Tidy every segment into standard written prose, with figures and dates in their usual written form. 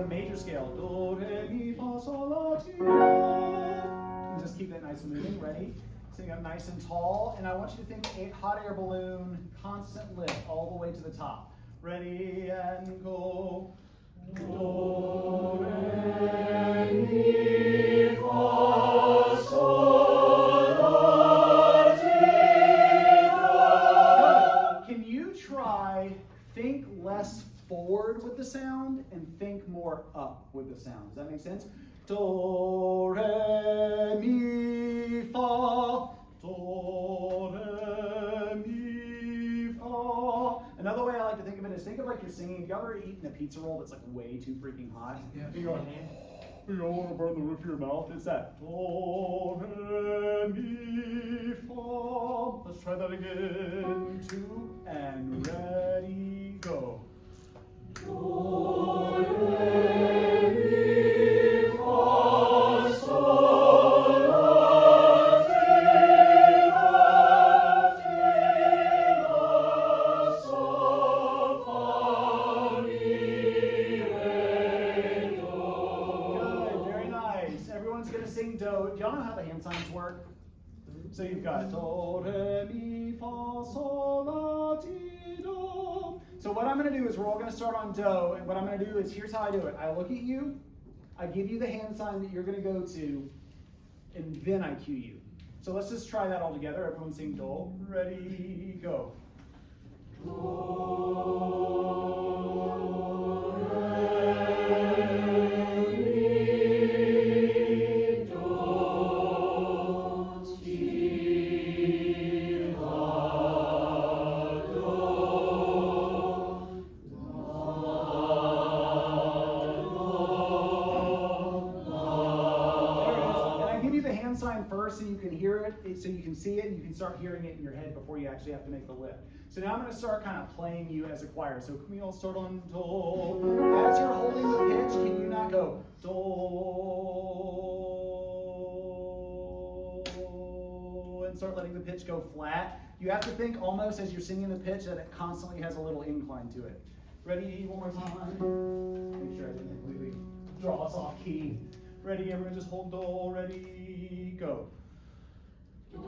the major scale. Do, re, mi, fa, sol, la, ti, do. And just keep that nice and moving. Ready? Sing up nice and tall. And I want you to think hot air balloon, constant lift all the way to the top. Ready and go. Do, re, mi, fa, sol, la, ti, do. Can you try think less forward with the sound and think more up with the sound? Does that make sense? Do, re, mi, fa. Do, re, mi, fa. Another way I like to think of it is think of like you're singing. Have you ever eaten a pizza roll that's like way too freaking hot? Yeah. You go, you don't want to burn the roof of your mouth. It's that. Do, re, mi, fa. Let's try that again. 2 and ready, go. Do, re, mi, fa, sol, la, ti, la, sol, fa, mi, re, do. Good, very nice. Everyone's going to sing do. Do y'all know how the hand signs work? So you've got do, re, mi, fa, sol, la, ti, do. So what I'm going to do is we're all going to start on do, and what I'm going to do is here's how I do it. I look at you, I give you the hand sign that you're going to go to, and then I cue you. So let's just try that all together. Everyone sing do. Ready, go. Do, sign first so you can hear it, so you can see it, and you can start hearing it in your head before you actually have to make the lift. So now I'm going to start kind of playing you as a choir. So can we all start on do? As you're holding the pitch, can you not go do and start letting the pitch go flat? You have to think almost as you're singing the pitch that it constantly has a little incline to it. Ready? One more time. Make sure I didn't completely draw us off key. Ready, everyone just hold do, ready, go. Do.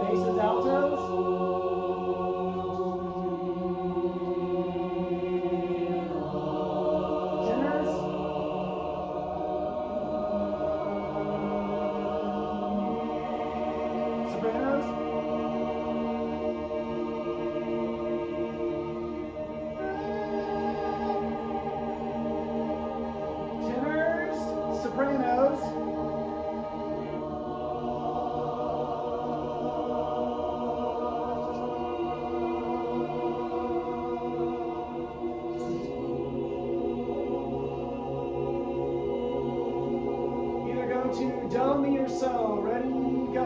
Basses, altos. Tenors. Sopranos. Sopranos. Either go to do, mi, or so. Ready, go.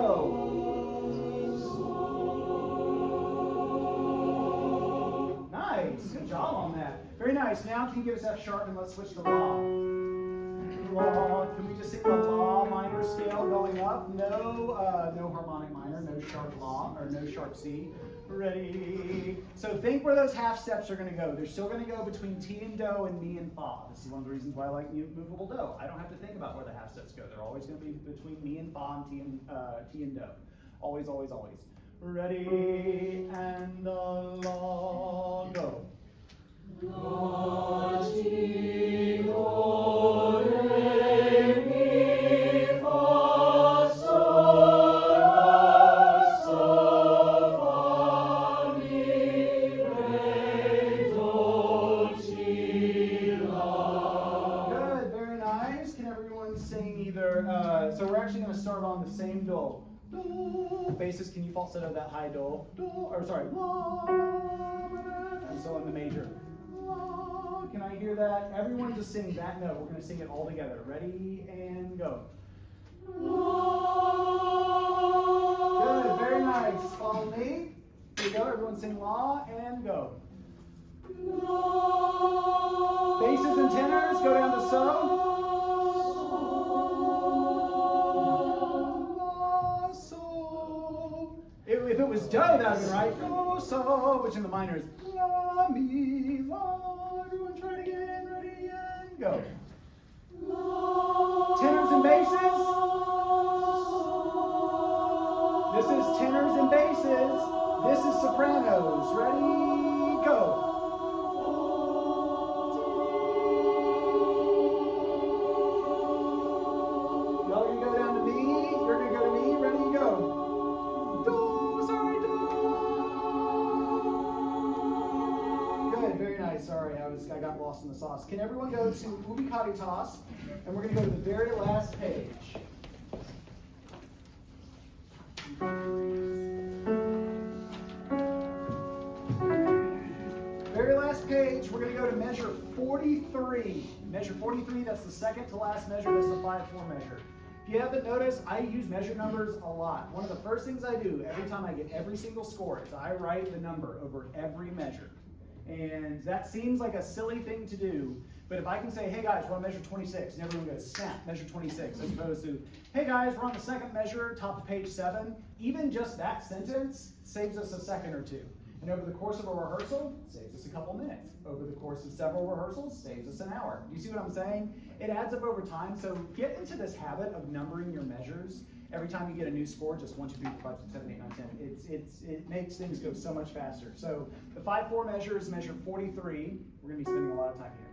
Nice. Good job on that. Very nice. Now can you give us F sharp and let's switch to la. La. Can we just sing the la minor scale going up? No harmonic minor, no sharp la, or no sharp C. Ready? So think where those half steps are going to go. They're still going to go between T and do and mi and fa. This is one of the reasons why I like movable do. I don't have to think about where the half steps go. They're always going to be between mi and fa and T and do. Always, always, always. Ready? And la, go. La, ti, do, re, mi, fa, sol, la, sol, fa, mi, re, do, ti, la. Good, very nice. Can everyone sing either? So we're actually going to start on the same do. Do. Basses, can you falsetto that high do? Do, or sorry, la, and so on the major. Can I hear that? Everyone just sing that note. We're going to sing it all together. Ready and go. Good, very nice. Follow me. Here we go. Everyone sing la and go. Basses and tenors go down to so. If it was do, that would be right. Do, so, which in the minor is la, mi, la. Everyone try it again. Ready? sorry, I got lost in the sauce. Can everyone go to Ubi Caritas, and we're going to go to the very last page. Very last page, we're going to go to measure 43. Measure 43, that's the second to last measure, that's the 5/4 measure. If you haven't noticed, I use measure numbers a lot. One of the first things I do every time I get every single score is I write the number over every measure. And that seems like a silly thing to do, but if I can say, hey guys, we're on measure 26, and everyone goes, snap, measure 26, as opposed to, hey guys, we're on the second measure, top of page 7, even just that sentence saves us a second or two. And over the course of a rehearsal, saves us a couple minutes. Over the course of several rehearsals, saves us an hour. You see what I'm saying? It adds up over time, so get into this habit of numbering your measures. Every time you get a new score, just 1, 2, 3, 4, 5, 6, 7, 8, 9, 10. It makes things go so much faster. So the 5/4 measure is measure 43. We're going to be spending a lot of time here.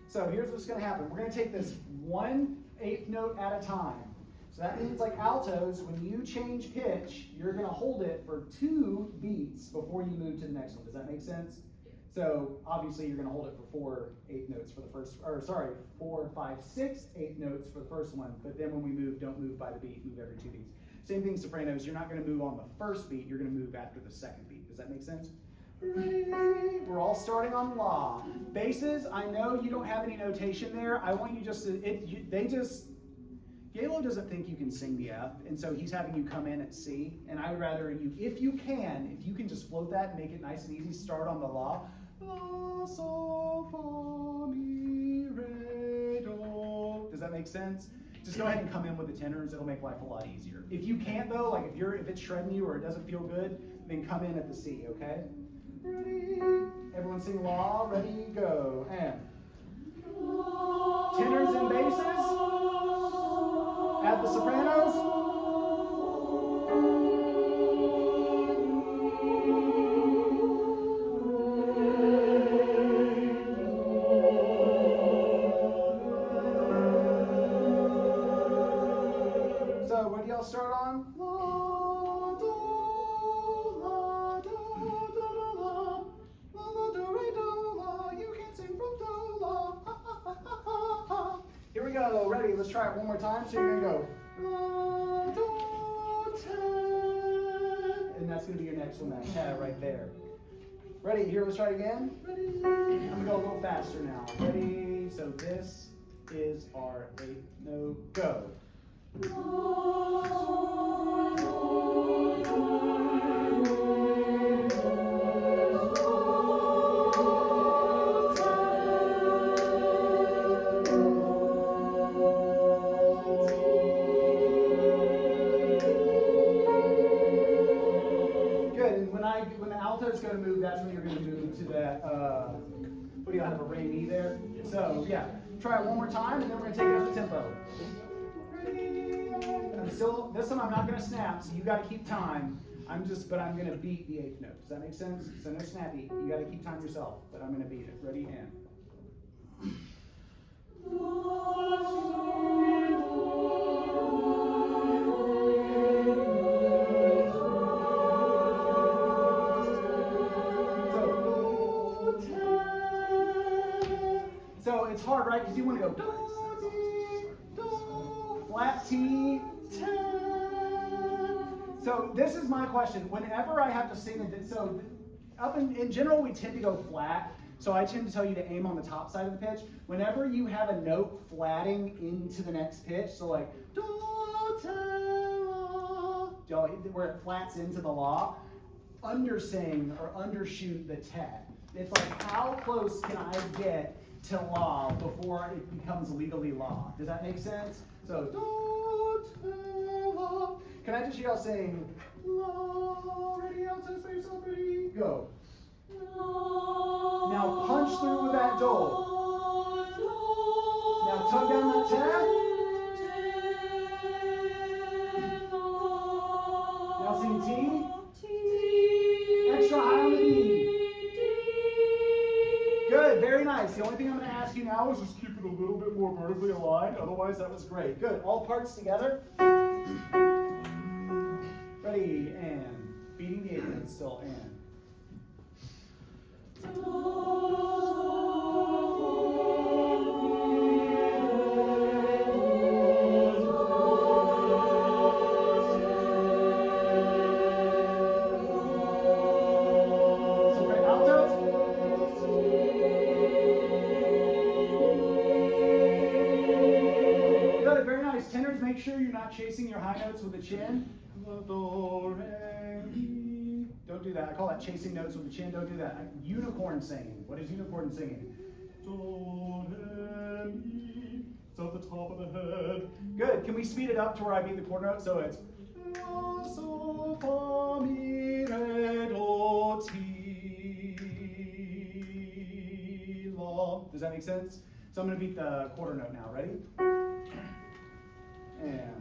So here's what's going to happen. We're going to take this 1/8 note at a time. So that means, like altos, when you change pitch, you're going to hold it for 2 beats before you move to the next one. Does that make sense? So obviously you're going to hold it for 4 8 notes for the first, or sorry, 4, 5, 6 8 notes for the first one. But then when we move, don't move by the beat, move every 2 beats. Same thing, sopranos. You're not going to move on the first beat. You're going to move after the second beat. Does that make sense? We're all starting on La. Basses, I know you don't have any notation there. I want you just to, Gjeilo doesn't think you can sing the F, and so he's having you come in at C, and I would rather you, if you can just float that and make it nice and easy, start on the La. La, sol, fa, mi, re, do. Does that make sense? Just go ahead and come in with the tenors. It'll make life a lot easier. If you can't though, like if it's shredding you or it doesn't feel good, then come in at the C, okay? Ready? Everyone sing La, ready, go, and. Tenors and basses. Add the sopranos. So what do y'all start on? La, do, la, do, do, la, la, la, do, re, do, la. You can sing from do, la, ha, ha, ha, ha, ha. Here we go. Ready? Let's try it one more time. So you're gonna go la, do, ten. And that's gonna be your next one. That cat right there. Ready? Here. Let's try it again. Ready? I'm gonna go a little faster now. Ready? So this is our 8th note. Go. When the alto's going to move, that's when you're going to move to that, what do you have, a re, mi there? So, yeah, try it one more time, and then we're going to take it up the tempo. This one I'm not going to snap, so you got to keep time. But I'm going to beat the 8th note. Does that make sense? So no snappy. You got to keep time yourself, but I'm going to beat it. Ready, and. So it's hard, right? Because you want to go do, flat T, 10. So this is my question. Whenever I have to sing so up in general, we tend to go flat. So I tend to tell you to aim on the top side of the pitch. Whenever you have a note flatting into the next pitch, so like do, te, la, where it flats into the La, undersing or undershoot the te. It's like, how close can I get to La before it becomes legally La? Does that make sense? So, do, te, la. Can I just hear y'all saying, La, ready, alto, spare yourself, ready, go. Now punch through with that do. Now tug down that tab. Now sing T. Extra high on the D. Good, very nice. The only thing I'm going to ask you now is just keep it a little bit more vertically aligned. Otherwise, that was great. Good. All parts together. Ready, and. Beating the 8th note still, and. make sure you're not chasing your high notes with the chin. Do, re, mi. Don't do that. I call that chasing notes with the chin. Don't do that. Unicorn singing. What is unicorn singing? Do, re, mi. It's at the top of the head. Good. Can we speed it up to where I beat the quarter note? So it's la, sol, fa, mi, re, do, ti, la. Does that make sense? So I'm going to beat the quarter note now. Ready? And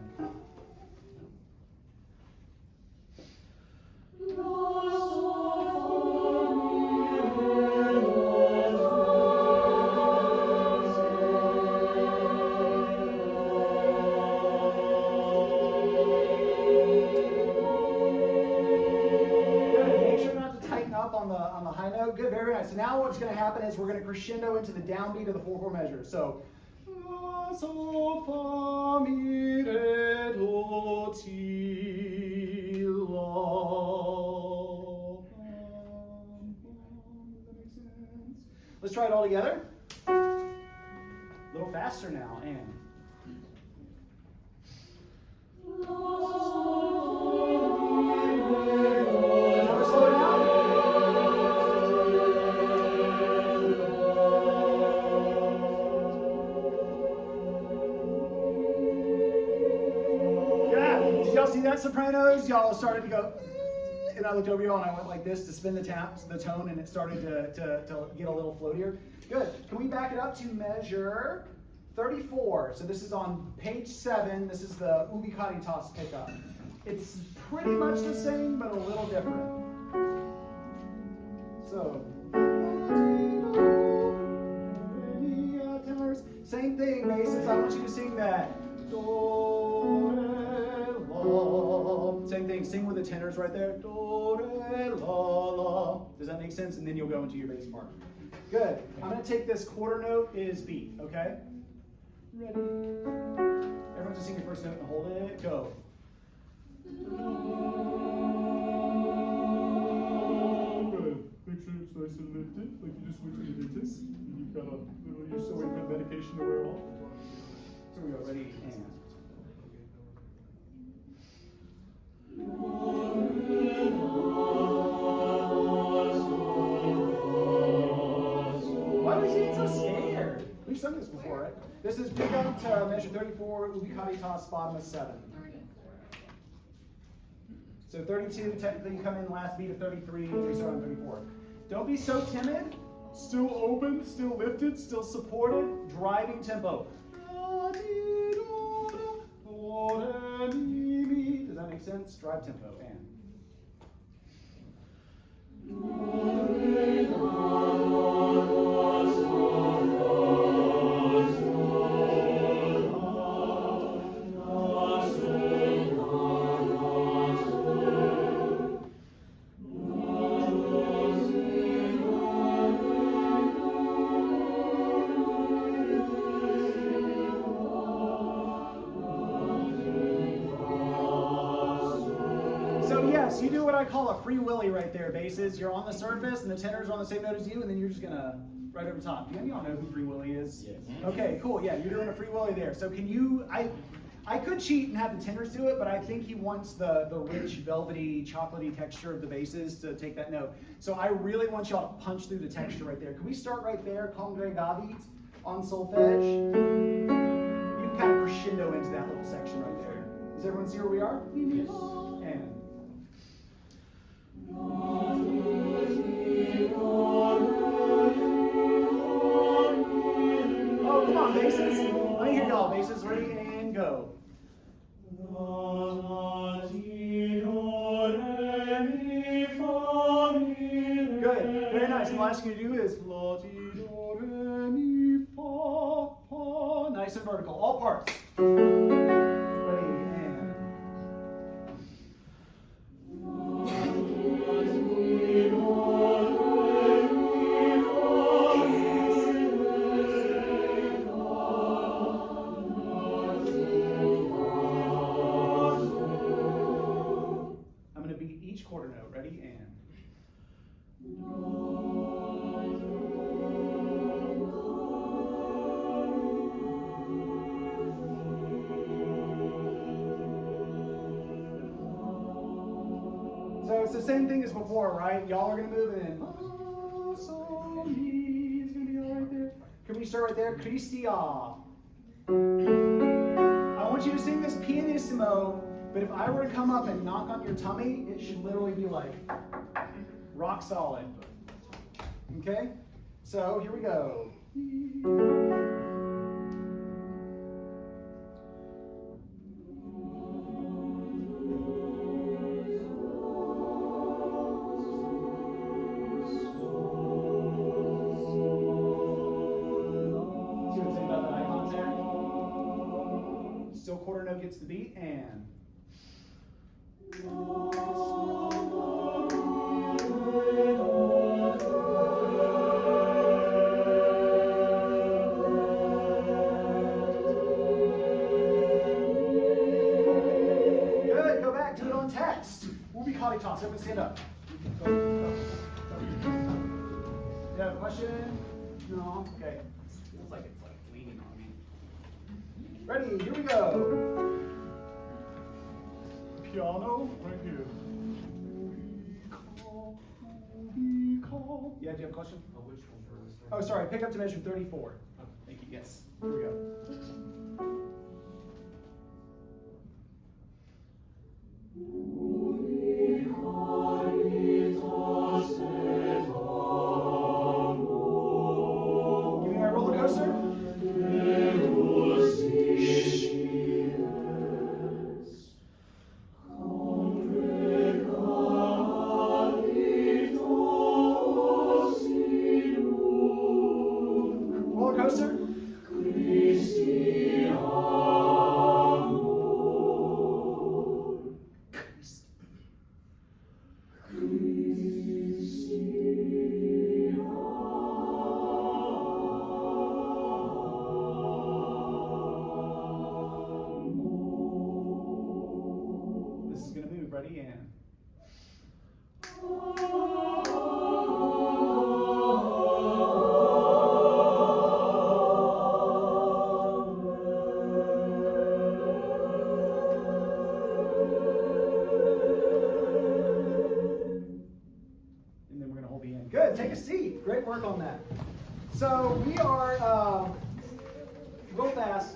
on the high note. Good, very nice. So now what's going to happen is we're going to crescendo into the downbeat of the 4/4 measure. So la, sol, fa, mi, re, do, ti, la. Does that make sense? Let's try it all together. A little faster now. And never slow down. Did y'all see that, sopranos? Y'all started to go, and I looked over y'all and I went like this to spin the tone, and it started to get a little floatier. Good. Can we back it up to measure 34? So this is on page 7. This is the Ubi Caritas pickup. It's pretty much the same, but a little different. So, tenors. Same thing, basses. I want you to sing that. Do, re, la. Same thing. Sing with the tenors right there. Do, re, la, la. Does that make sense? And then you'll go into your bass part. Good. I'm going to take this quarter note is beat, okay? Ready? Everyone just sing your first note and hold it. Go. Good. Make sure it's nice and lifted, like you just went to the dentist. You've got a little, you're so good medication to wear off. So we go. Ready? And. Why are we getting so scared? We've sung this before, right? This is pick up to measure 34, Ubi Caritas, bottom of 7. So 32, technically you come in last beat of 33, we start on 34. Don't be so timid. Still open, still lifted, still supported, driving tempo. Does that make sense? Drive tempo. And. You do what I call a free willy right there, basses. You're on the surface and the tenor's on the same note as you, and then you're just gonna right over top. Do any of y'all know who free willy is? Yes. Okay, cool. Yeah, you're doing a free willy there. So can you? I could cheat and have the tenors do it, but I think he wants the rich, velvety, chocolatey texture of the basses to take that note. So I really want y'all to punch through the texture right there. Can we start right there? Congre Gavit on solfege. You can kind of crescendo into that little section right there. Does everyone see where we are? Yes. And. Oh, come on, basses. Let me hear y'all, basses. Ready and go. Good. Very nice. And the last thing you do is la, ti, do, re, mi, fa, fa. Nice and vertical. All parts. Quarter note, ready, and. it's the same thing as before, right? Y'all are going to move and then, oh, so me is going to be all right there. Can we start right there? Christia. I want you to sing this pianissimo, but if I were to come up and knock on your tummy, it should literally be like rock solid. Okay? So here we go. Quarter note gets the beat, and good. Go back. Do it on text. Ubi Caritas. Everyone stand up. Go. You have a question? No. Okay. Feels like it's leaning on me. Ready, here we go. Piano, right here. We call. Yeah, do you have a question? Which one? Oh, sorry, pick up to measure 34. Oh, thank you, yes. Here we go. Give me my roller coaster. Good, take a seat. Great work on that. So we are, real fast,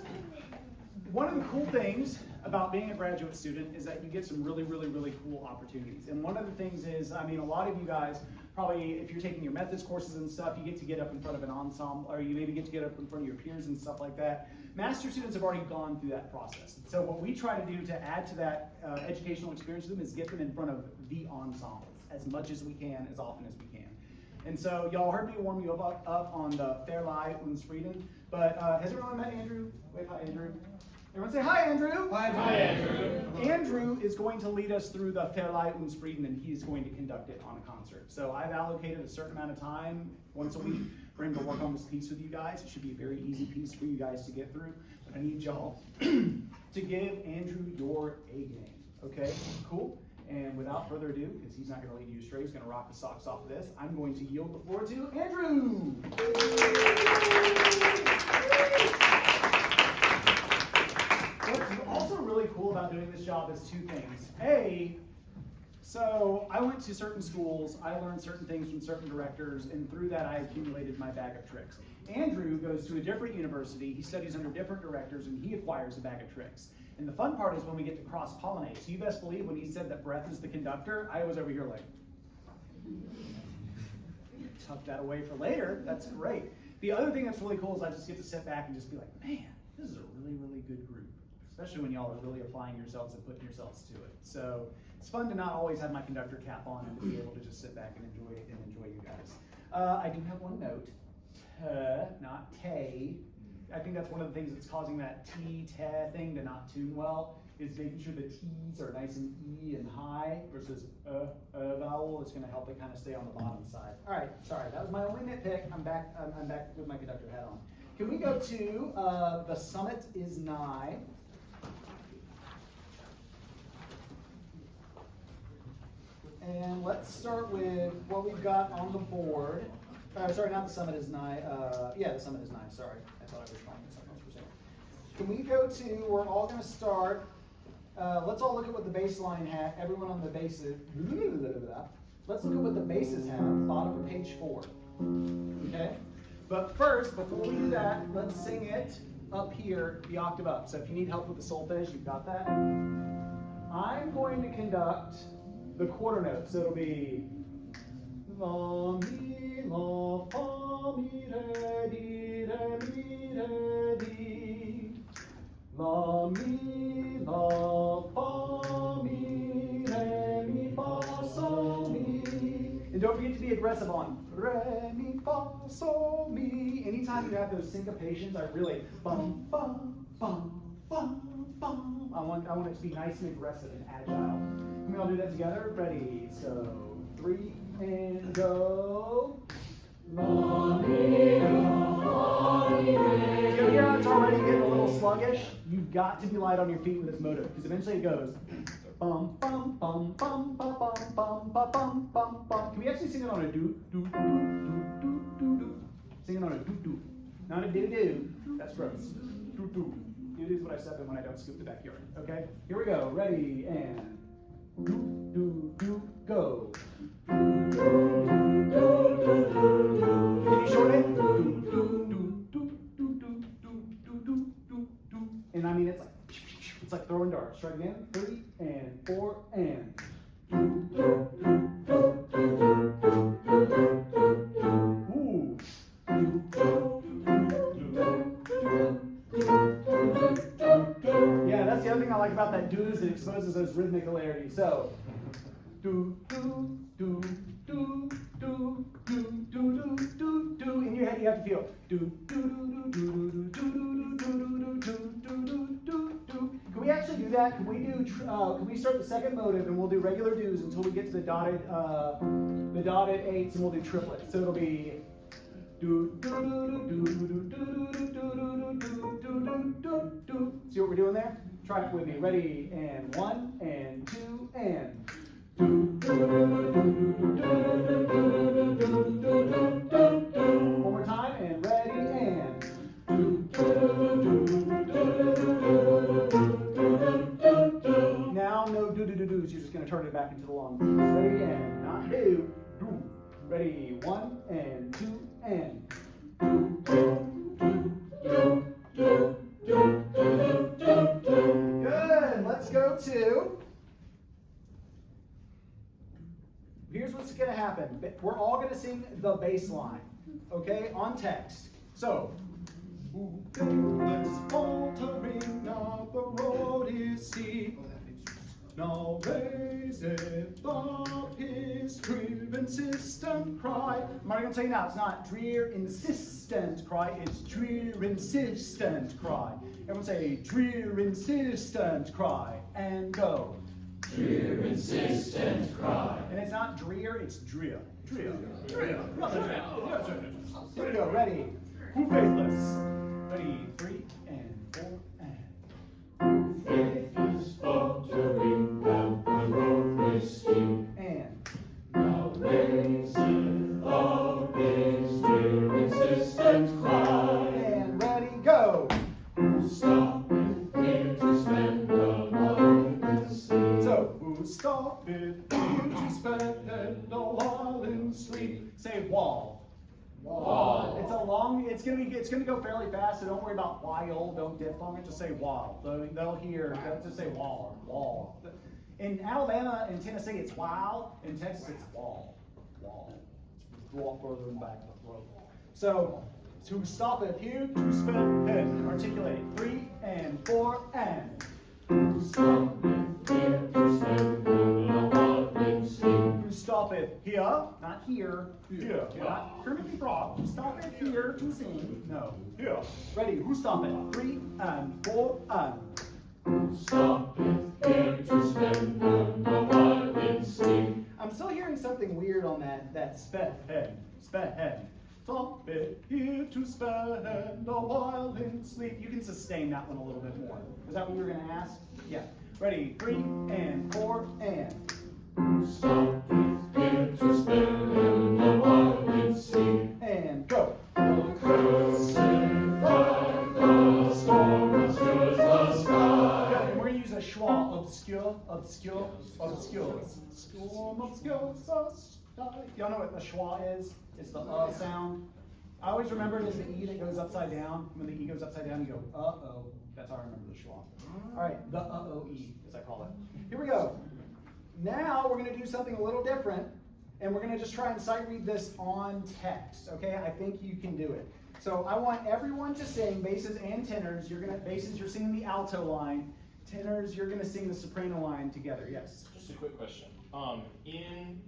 one of the cool things about being a graduate student is that you get some really, really, really cool opportunities. And one of the things is, I mean, a lot of you guys, probably if you're taking your methods courses and stuff, you get to get up in front of an ensemble, or you maybe get to get up in front of your peers and stuff like that. Master students have already gone through that process. So what we try to do to add to that educational experience with them is get them in front of the ensembles as much as we can, as often as we can. And so y'all heard me warm you up on the Verleih und Frieden, but has everyone met Andrew? Wave hi, Andrew. Everyone say hi, Andrew. Hi, Andrew. Andrew is going to lead us through the Verleih und Frieden, and he's going to conduct it on a concert. So I've allocated a certain amount of time once a week for him to work on this piece with you guys. It should be a very easy piece for you guys to get through. But I need y'all to give Andrew your A game. Okay, cool? And without further ado, because he's not going to lead you astray, he's going to rock the socks off of this, I'm going to yield the floor to Andrew. What's also really cool about doing this job is two things. A, so I went to certain schools, I learned certain things from certain directors, and through that I accumulated my bag of tricks. Andrew goes to a different university, he studies under different directors, and he acquires a bag of tricks. And the fun part is when we get to cross-pollinate. So you best believe when he said that breath is the conductor, I was over here like, tuck that away for later, that's great. The other thing that's really cool is I just get to sit back and just be like, man, this is a really, really good group. Especially when y'all are really applying yourselves and putting yourselves to it. So it's fun to not always have my conductor cap on and to be able to just sit back and enjoy you guys. I do have one note, not tay. I think that's one of the things that's causing that T-te thing to not tune well, is making sure the T's are nice and E and high versus vowel. It's going to help it kind of stay on the bottom side. All right, sorry, that was my only nitpick. I'm back with my conductor hat on. Can we go to The Summit is Nigh? And let's start with what we've got on the board. Sorry, not The Summit is Nigh. Yeah, The Summit is Nigh, sorry. I thought I was wrong. Can we go to, we're all going to start let's all look at what the bass line had. Everyone on the basses. Let's look at what the basses have. Bottom of page 4. Okay? But first, before we do that, let's sing it up here, the octave up. So if you need help with the solfege, you've got that. I'm going to conduct the quarter notes. So it'll be la, mi, la, fa, mi, re, di, re, di. La, mi, la, fa, mi, re, mi, fa, sol, mi. And don't forget to be aggressive on re, mi, fa, sol, mi. Anytime you have those syncopations, I really bum, bum, bum, bum, bum. I want it to be nice and aggressive and agile. Can we all do that together? Ready? So 3 and go. La, mi, la, fa, mi, re. If you hear how it's already getting a little sluggish, you've got to be light on your feet with this motive, because eventually it goes bum bum bum bum bum bum bum bum bum bum. Can we actually sing it on a do do do do do do do? Sing it on a do do, not a do do. That's gross. Do do. Do is what I step in when I don't scoop the backyard. Okay, here we go. Ready and do do do go. Can you shorten it? Do do do do do do do do do do. And I mean it's like throwing darts. Try again. 3 and 4 and. Ooh. Yeah, that's the other thing I like about that do is it exposes those rhythmic hilarities. So, do do do do do do do do do. In your head, you have to feel do do do do do do do do do do do do. Can we actually do that? Can we do? Can we start the second motive and we'll do regular do's until we get to the dotted eights and we'll do triplets. So it'll be do do do do do do do do do do do. See what we're doing there? Try it with me. Ready and 1 and 2 and. One more time and ready and. Now no do do do do's. You're just going to turn it back into the long do's. Ready and not do. Do. Ready 1 and 2 and. Good. Let's go to. Here's what's going to happen. We're all going to sing the bass line, okay, on text. So, is faltering, now the road is steep. Now raiseth up his drear insistent cry. I'm already going to tell you now, it's not drear insistent cry, it's drear insistent cry. Everyone say drear insistent cry and go. Drear insistent cry. And it's not drear, it's drear. Drear. Drear. Here we go, ready. Who faithless? Ready, 3 and 4 and. Who faithless faltering down the road is steep. And. Now raiseth up his drear insistent cry. And ready, go. Who stoppeth here to spend the night in sleep? So, who stoppeth here to spend a while in sleep? Say wall. Wall. It's a long. It's gonna go fairly fast. So don't worry about while. Don't diphthong it. Just say wall. They'll hear. They'll just say wall. Wall. In Alabama and Tennessee, it's while. In Texas, it's wall. Wall. Walk further and back the throat. So to stop it here, to spend and articulate 3 and 4 and. To stop it here, to spend and sleep. To stop it here, not here. Here. Not Kermit the Frog. To stop it here to sing. No. Here. Ready? Who stop it? 3 and 4 and. Who stop it here to spend and sleep. I'm still hearing something weird on that sped. Sped. Stop it here to spend a while in sleep. You can sustain that one a little bit more. Is that what you were going to ask? Yeah. Ready? 3 and 4 and. Stop it here to spend a while in sleep. And go. Oh, cursed by the storm obscures the sky. Good. And we're going to use a schwa. obscure, obscure, obscure. Storm obscure, y'all know what the schwa is? It's the sound. I always remember it as the E that goes upside down. When the E goes upside down, you go, uh-oh. That's how I remember the schwa. All right, the uh-oh-E, as I call it. Here we go. Now we're going to do something a little different, and we're going to just try and sight read this on text, okay? I think you can do it. So I want everyone to sing basses and tenors. Basses, you're singing the alto line. Tenors, you're going to sing the soprano line together. Yes? Just a quick question. In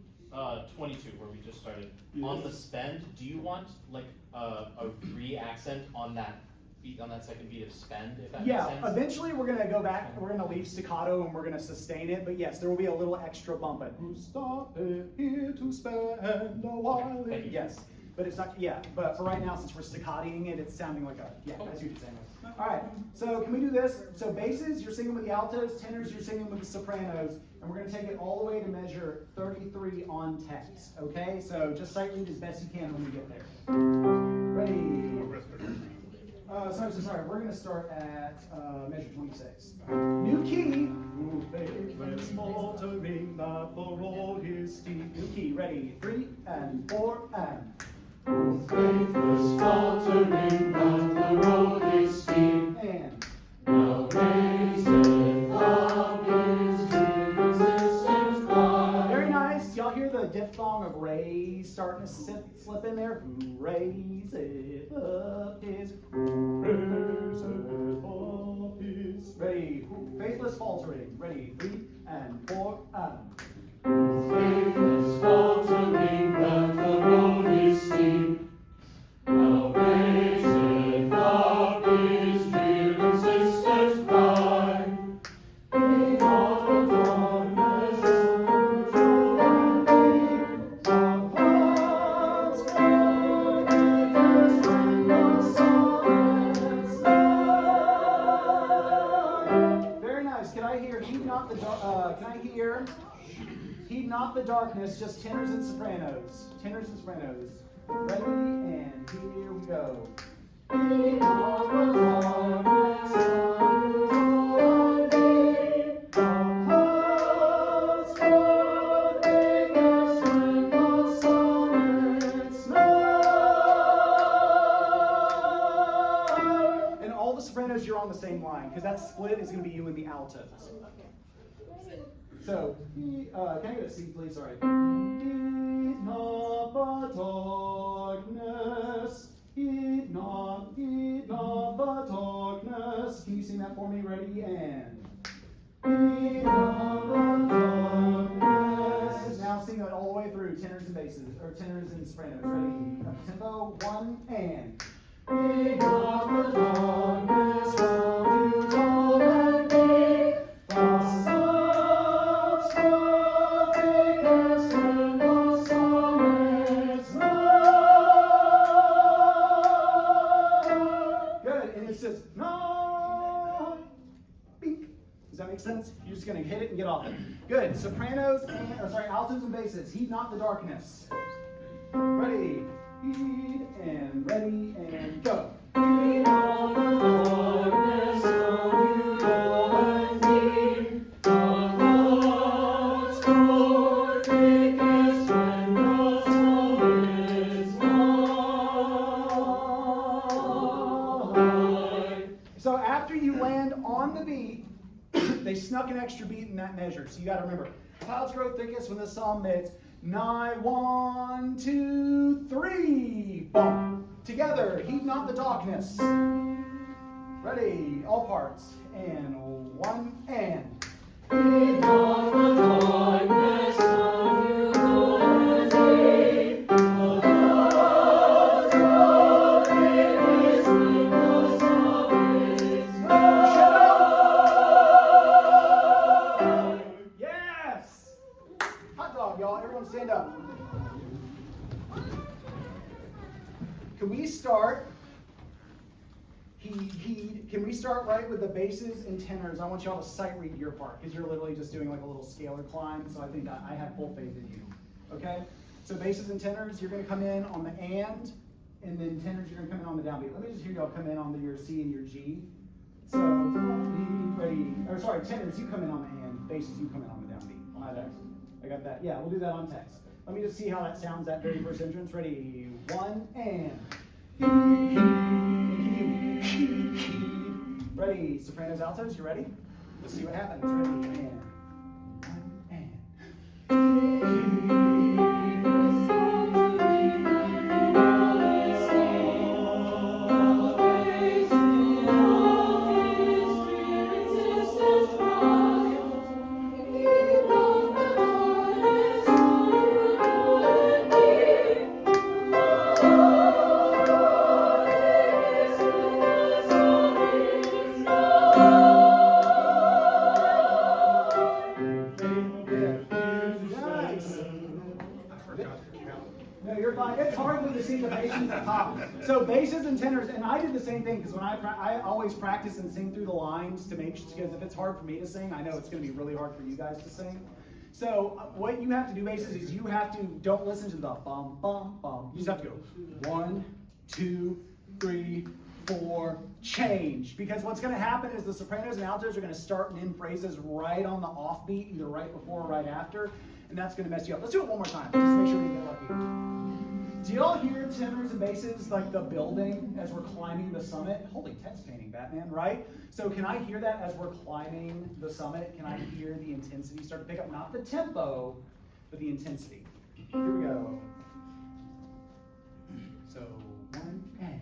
22, where we just started, yes. On the spend, do you want like a re-accent on that beat, on that second beat of spend, if that makes sense? Yeah, eventually we're going to go back, we're going to leave staccato and we're going to sustain it, but yes, there will be a little extra bump. Who started here to spend a while? Yes, but it's not, yeah, but for right now, since we're staccatoing it, it's sounding like a, yeah, that's what you're saying. All right, so can we do this? So basses, you're singing with the altos, tenors, you're singing with the sopranos, and we're going to take it all the way to measure 33 on text, okay? So just sight read as best you can when we get there. Ready? Sorry, we're going to start at measure 26. New key. Faithless faltering that the road is steep. New key, ready? 3 and 4 and. Faithless faltering that the road is steep. And. Now raiseth up his resistance cry. Very nice. Y'all hear the diphthong of raise starting to slip in there? Who raiseth up his, ready? Faithless faltering. Ready? 3 and 4 and. Faithless faltering that the road is steep. Now raiseth up his real insistent cry. Be not the darkness of your deep. Our hearts cry against when the sun night. Very nice. Can I hear? Heed not the darkness. Just tenors and sopranos. Tenors and sopranos. Ready, and here we go. Be not the darkness of your deep. Our hearts cry against when the sun night. And all the sopranos, you're on the same line, because that split is going to be you and the altos. So, can I get a C, please? Sorry. Heed not the darkness. Heed not the darkness. Can you sing that for me? Ready? And. Heed not the darkness. Now sing it all the way through, tenors and basses, or tenors and sopranos. Ready? Up tempo. 1 and. Heed not the darkness. From you told and me. The sun. Does that make sense? You're just going to hit it and get off it. Good. Sopranos and, altos and basses. Heed not the darkness. Ready. Heed and ready and go. Heed not the darkness, from you go and heed. The Lord's glory thickest when the sun is light. So after you land on the beat, they snuck an extra beat in that measure. So you got to remember, clouds grow thickest when the sun hits. Nigh, 1, 2, 3. Boom. Together, heed not the darkness. Ready, all parts. And 1 and. Heed not the darkness, from you go and heed. The Lord's glory is when the sun is light. Yes! Hot dog, y'all. Everyone stand up. Can we start? Can we start right with the basses and tenors? I want y'all to sight read your part, because you're literally just doing like a little scalar climb, so I think I have full faith in you. Okay? So basses and tenors, you're going to come in on the and then tenors, you're going to come in on the downbeat. Let me just hear y'all come in on your C and your G. So, ready, tenors, you come in on the and. basses, you come in on the downbeat. I got that. Yeah, we'll do that on text. Let me just see how that sounds that very first entrance. Ready? 1 and. Ready? Sopranos, altos, you ready? Let's see what happens. Ready? And. 1 So basses and tenors, and I did the same thing because when I always practice and sing through the lines to make sure, because if it's hard for me to sing, I know it's going to be really hard for you guys to sing. So what you have to do, basses, is you have to don't listen to the bum bum bum. You just have to go 1, 2, 3, 4, change. Because what's going to happen is the sopranos and altos are going to start and end phrases right on the offbeat, either right before or right after, and that's going to mess you up. Let's do it one more time, just to make sure we get lucky. Do y'all hear tenors and basses like the building as we're climbing the summit? Holy text painting, Batman, right? So can I hear that as we're climbing the summit? Can I hear the intensity start to pick up? Not the tempo, but the intensity. Here we go. So 1 and.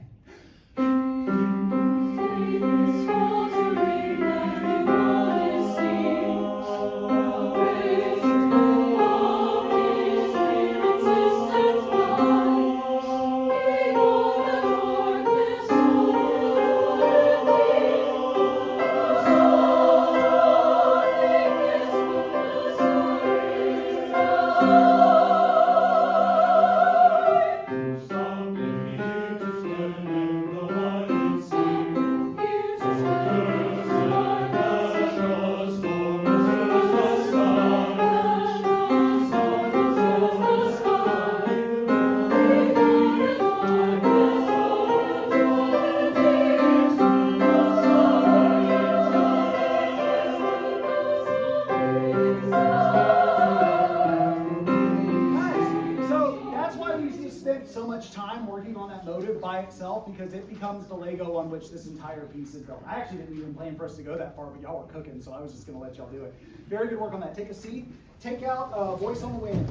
Because it becomes the Lego on which this entire piece is built. I actually didn't even plan for us to go that far, but y'all were cooking, so I was just going to let y'all do it. Very good work on that. Take a seat. Take out Voice on the Wind.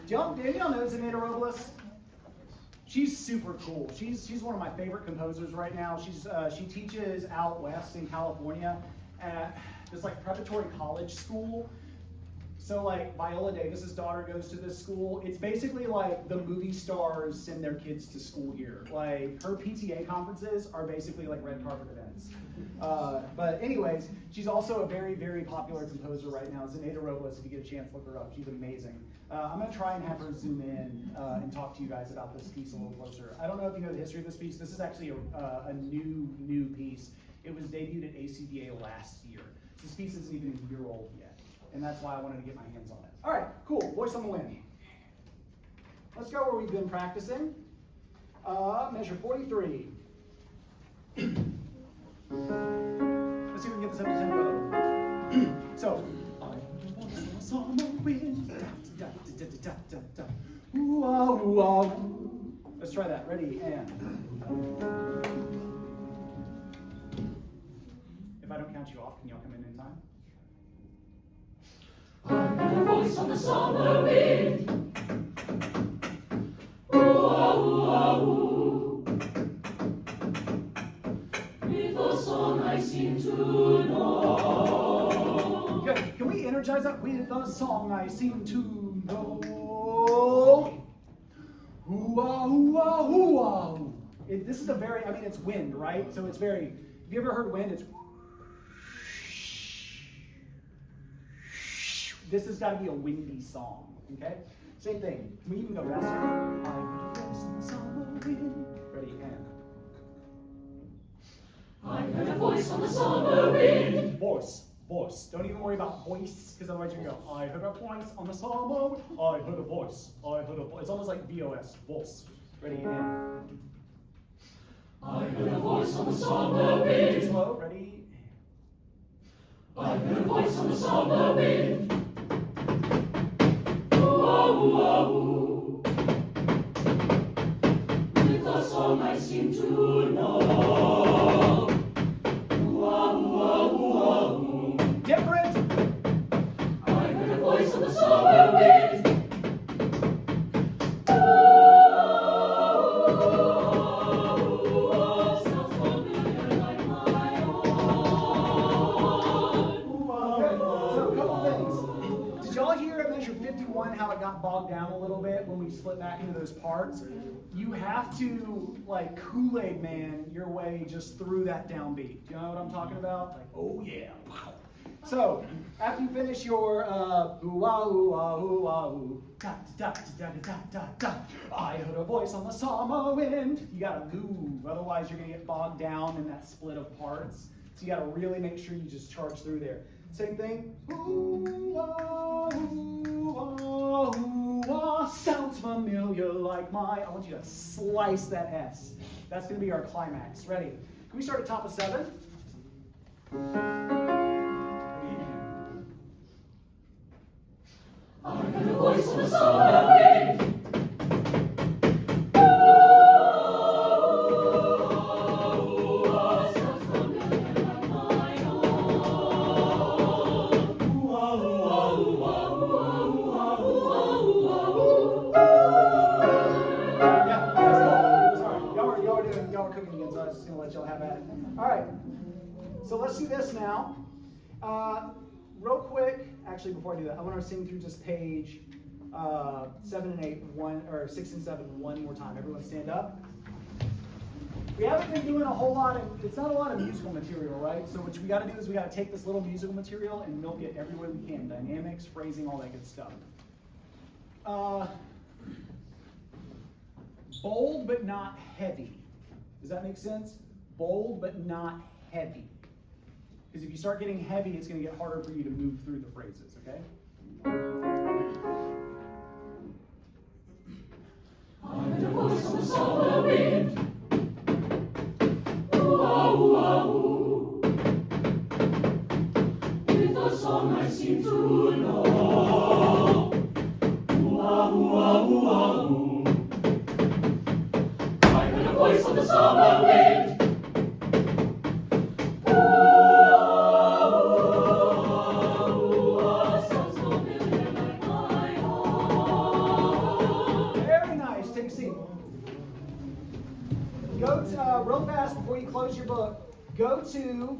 Do any of y'all know Zanaida Robles? She's super cool. She's one of my favorite composers right now. She teaches out west in California at this like preparatory college school. So like Viola Davis's daughter goes to this school. It's basically like the movie stars send their kids to school here. Like her PTA conferences are basically like red carpet events. But anyways, she's also a very, very popular composer right now. Zanaida Robles, if you get a chance, look her up. She's amazing. I'm gonna try and have her zoom in and talk to you guys about this piece a little closer. I don't know if you know the history of this piece. This is actually a new piece. It was debuted at ACBA last year. This piece isn't even a year old yet. And that's why I wanted to get my hands on it. All right, cool. Voice on the Wind. Let's go where we've been practicing. Measure 43. Let's see if we can get this up to tempo. So, voice on the wind. Let's try that. Ready? And. If I don't count you off, can y'all come in time? I heard a voice on the summer wind. Ooh, ooh, ooh. With a song I seem to know. Good. Can we energize that with a song I seem to know? Ooh, ooh, ooh, ooh. This is a very, it's wind, right? So it's very, have you ever heard wind? It's this has got to be a windy song, okay? Same thing. Can we even go faster? Ready, and. I heard a voice on the summer wind. Voice. Don't even worry about voice, because otherwise you go, I heard a voice on the summer wind. I heard a voice. It's almost like VOS. Voice. Ready, and. I heard a voice on the summer wind. Slow, ready? I heard a voice on the summer wind. Ooh-ah-ooh-ah-ooh. With a song I seem to know. Ooh-ah-ooh-ah-ooh-ah-ooh. Different. I heard a voice on the summer wind. Sounds familiar like my own. So a couple things. Did y'all hear at measure 51 how it got bogged down a little bit when we split back into those parts? You have to like Kool-Aid man your way just through that downbeat. Do you know what I'm talking about? Like, oh yeah, wow. So after you finish your ooh ah ooh ah ooh ah ooh, da da da da da da da, I heard a voice on the summer wind. You gotta move, otherwise you're gonna get bogged down in that split of parts. So you gotta really make sure you just charge through there. Same thing. Ooh ah ooh ah ooh ah, sounds familiar like my. I want you to slice that S. That's gonna be our climax. Ready? Can we start at top of 7? I heard a voice on the summer wind. Ooh-ah-ooh-ah-ooh-ah, sounds familiar like my own. Ooh-ah-ooh-ah-ooh-ah-ooh-ah-ooh-ah-ooh-ah-ooh. Yeah, that's cool. Sorry, y'all were cooking again, so I was just gonna let y'all have at it. All right, so let's do this now. Real quick, actually, before I do that, I want to sing through just page 7 and 8, or 6 and 7, one more time. Everyone stand up. We haven't been doing a whole lot of, it's not a lot of musical material, right? So what we got to do is we got to take this little musical material and milk it every way we can. Dynamics, phrasing, all that good stuff. Bold but not heavy. Does that make sense? Bold but not heavy. Because if you start getting heavy, it's going to get harder for you to move through the phrases, okay? I heard a voice on the summer wind. Ooh-ah-ooh-ah-ooh. With a song I seem to know. Ooh-ah-ooh-ah-ooh-ah-ooh. I heard a voice on the summer wind. Ooh-ah-ooh-ah-ooh-ah, sounds familiar like my own. Very nice. Take a seat. Go to, real fast before you close your book, go to